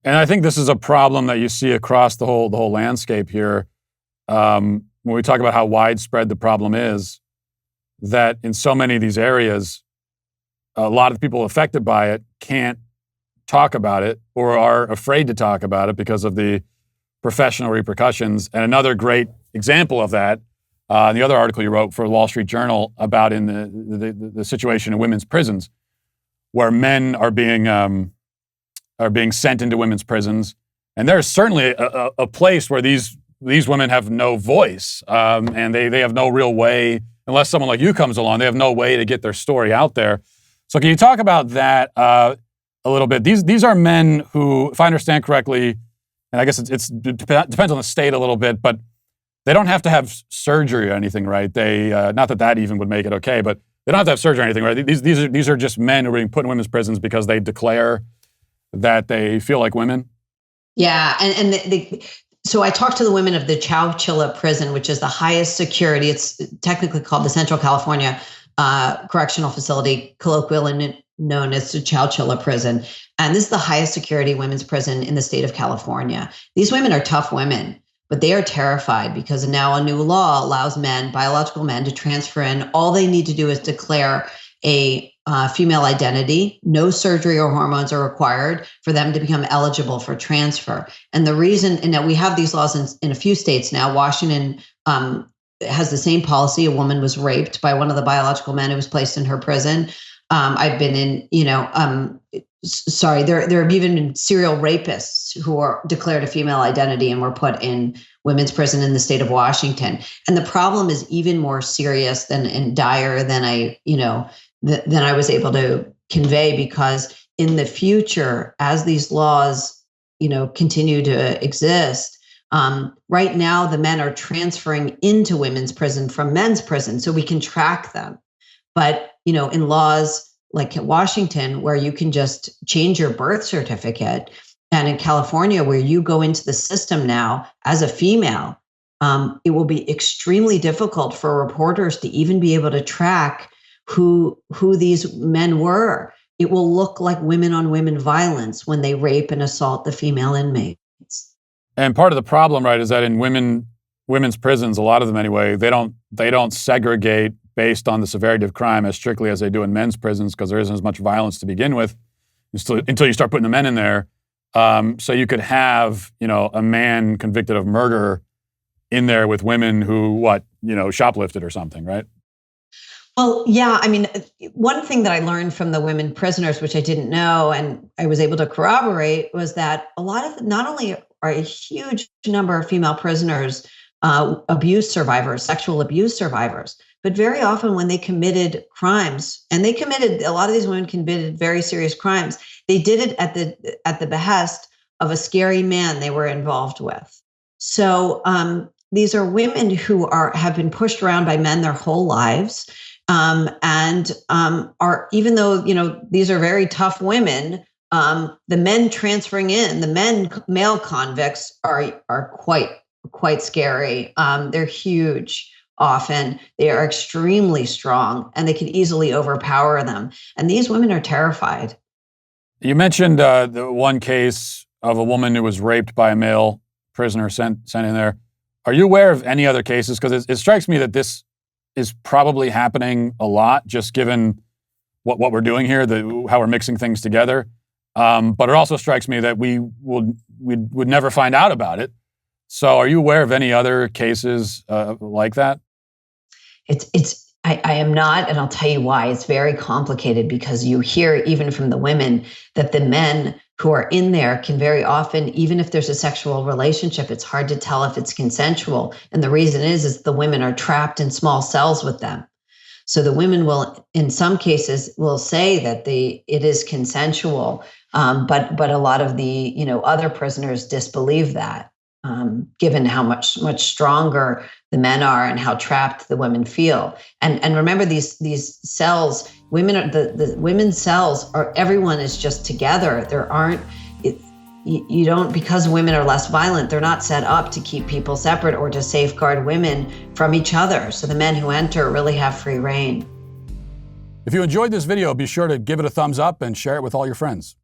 And I think this is a problem that you see across the whole landscape here. When we talk about how widespread the problem is, that in so many of these areas, a lot of the people affected by it can't talk about it or are afraid to talk about it because of the professional repercussions. And another great example of that, the other article you wrote for the Wall Street Journal about in the situation in women's prisons, where men are being sent into women's prisons, and there's certainly a place where these women have no voice, and they have no real way, unless someone like you comes along, they have no way to get their story out there. So can you talk about that a little bit? These are men who, if I understand correctly, and I guess it depends on the state a little bit, but they don't have to have surgery or anything, right? They not that even would make it okay, but they don't have to have surgery or anything, right? These are just men who are being put in women's prisons because they declare that they feel like women. Yeah, so I talked to the women of the Chowchilla prison, which is the highest security. It's technically called the Central California Correctional Facility, colloquially known as the Chowchilla prison. And this is the highest security women's prison in the state of California. These women are tough women, but they are terrified because now a new law allows men, biological men, to transfer in. All they need to do is declare a female identity. No surgery or hormones are required for them to become eligible for transfer. And the reason, and that we have these laws in a few states now. Washington has the same policy. A woman was raped by one of the biological men who was placed in her prison. I've been in, there have even been serial rapists who are declared a female identity and were put in women's prison in the state of Washington. And the problem is even more serious and dire than I was able to convey, because in the future, as these laws, continue to exist, right now the men are transferring into women's prison from men's prison, so we can track them. But in laws like in Washington, where you can just change your birth certificate, and in California, where you go into the system now as a female, it will be extremely difficult for reporters to even be able to track who these men were. It will look like women on women violence when they rape and assault the female inmates. And part of the problem, right, is that in women's prisons, a lot of them anyway, they don't segregate based on the severity of crime as strictly as they do in men's prisons, because there isn't as much violence to begin with until you start putting the men in there. So you could have, a man convicted of murder in there with women who, shoplifted or something, right? Well, yeah. I mean, one thing that I learned from the women prisoners, which I didn't know and I was able to corroborate, was that not only are a huge number of female prisoners abuse survivors, sexual abuse survivors, but very often when they committed crimes, and a lot of these women committed very serious crimes, they did it at the behest of a scary man they were involved with. So these are women who have been pushed around by men their whole lives, and are, even though these are very tough women, the men transferring in, male convicts are quite scary. They're huge. Often they are extremely strong, and they can easily overpower them. And these women are terrified. You mentioned the one case of a woman who was raped by a male prisoner sent in there. Are you aware of any other cases? Because it strikes me that this is probably happening a lot, just given what we're doing here, how we're mixing things together. But it also strikes me that we would never find out about it. So are you aware of any other cases like that? I am not, and I'll tell you why. It's very complicated, because you hear even from the women that the men who are in there can very often, even if there's a sexual relationship, it's hard to tell if it's consensual. And the reason is the women are trapped in small cells with them. So the women will, in some cases, will say that it is consensual, but a lot of the other prisoners disbelieve that. Given how much stronger the men are and how trapped the women feel. And remember, these cells, the women's cells everyone is just together. There aren't, you don't, because women are less violent, they're not set up to keep people separate or to safeguard women from each other. So the men who enter really have free reign. If you enjoyed this video, be sure to give it a thumbs up and share it with all your friends.